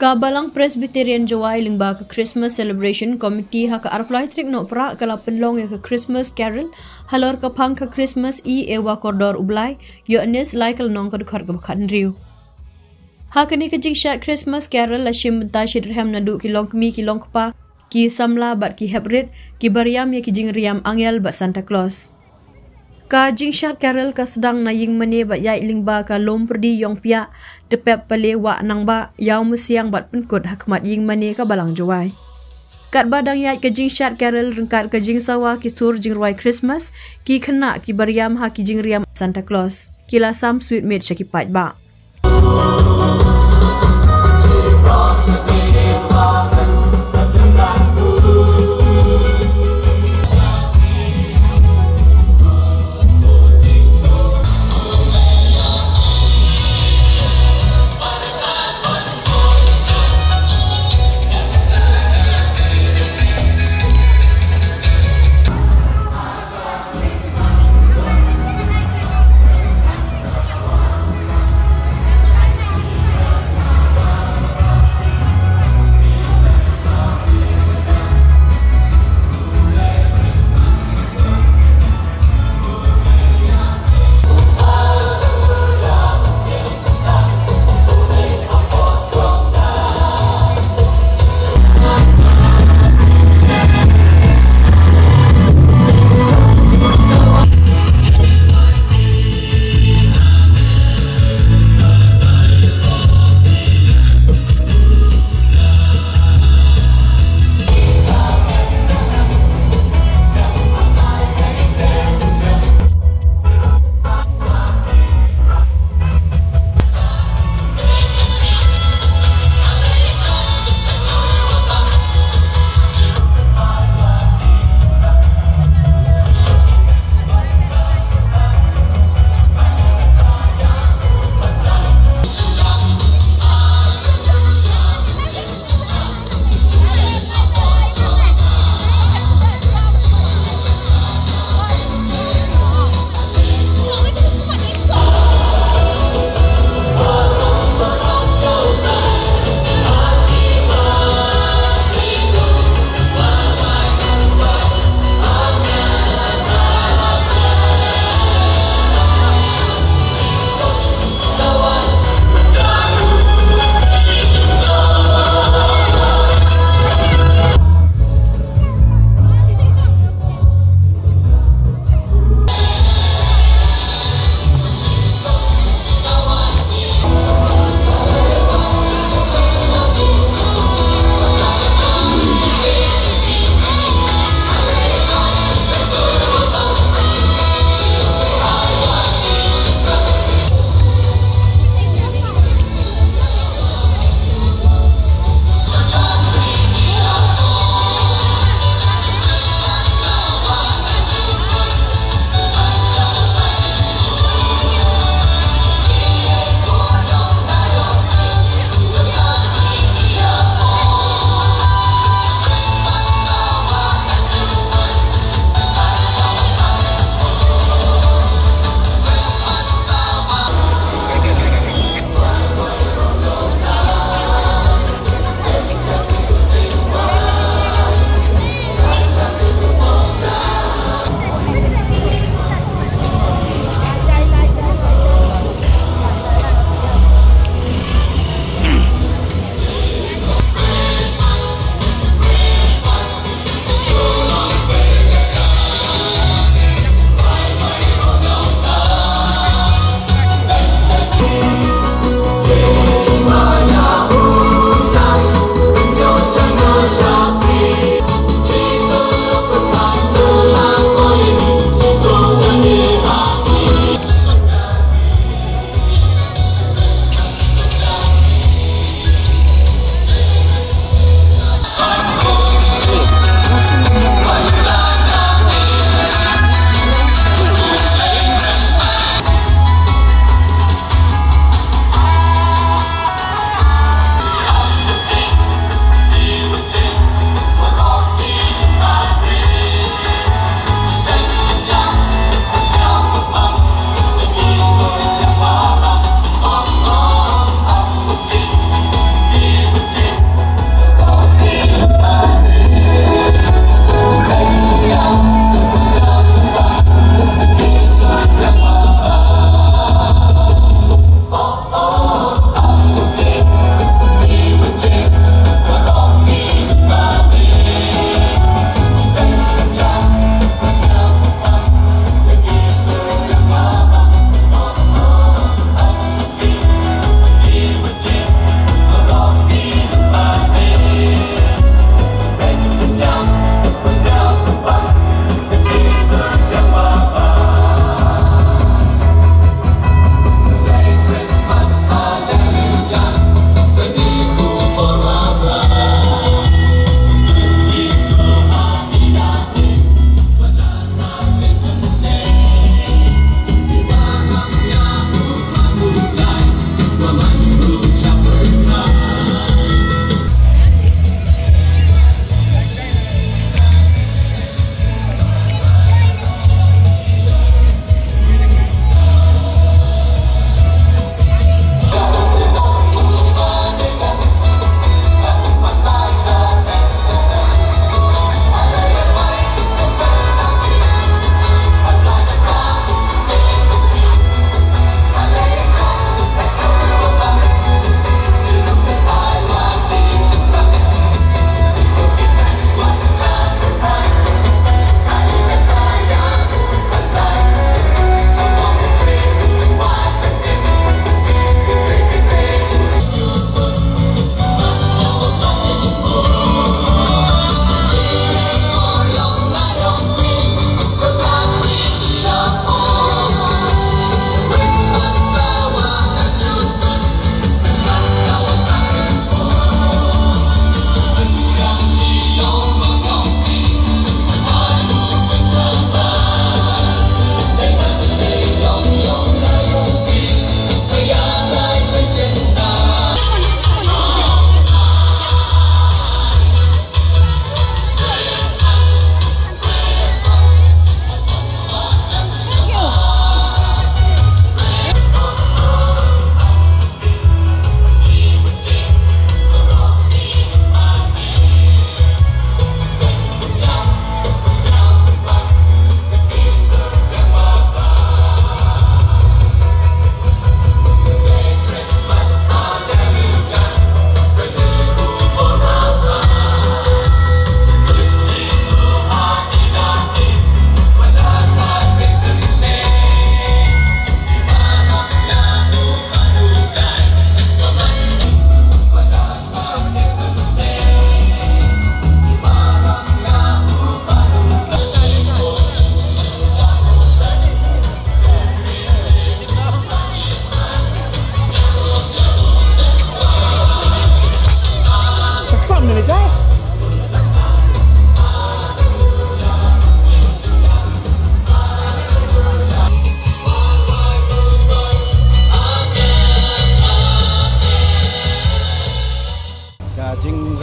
Kabalang Presbyterian Jawai lingba ke Christmas Celebration Committee ha ka arklai trik no pra kala penlong ya ke Christmas Carol halor ka pang ka Christmas ewa kordor ublai yo anes laikal nong ka dukar ka bakan riu. Ha kini ke jing shat Christmas Carol la shim benta shidrham nadu ki long kmi ki long kpa ki samla bat ki hebrit ki bariam ya ki jing riam angel bat Santa Claus. Ka jing shat Carol ka sedang na ying mane bat yai lingba ka lom perdi yong pia tepep pale wa nang ba yaw musiang bat penkut hakmat ying mane ka balang jawai. Kat badang yai ka jing shat Carol rengkat ka jing sawa ki sur jing roi Christmas ki kena ki bariam ha ki jing riam Santa Claus. Kila sam sweet mate syaki pat ba.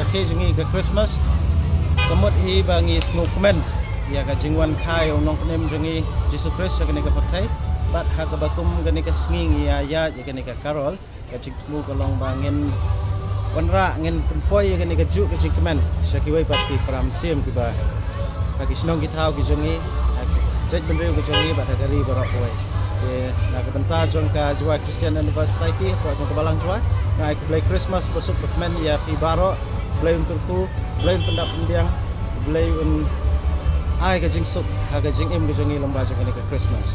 ke jengi ke Christmas kemut hi bangi snow komen ya ka jingwan khai onong kenem jengi Jesus Christ ka ne ka patai bat ha ka bakum ka ne ka sngi ya ya ka ne ka carol ka jingmu ka long bangin wanra ngin pempoi ka ne ka ju ka jing kemen sakiwai pasti pram sim ki ba ka kisnong ki thau ki jengi jaj benreu ka jengi bat ka ri barok oi na ka bentar jong ka Jua Christian University ko jong ka balang jua ngai ka play Christmas besuk dokumen ya pi barok play untuk play pendap pendiang play un ai ka jing sup ha ka jing im ka jengi lomba jong ka Christmas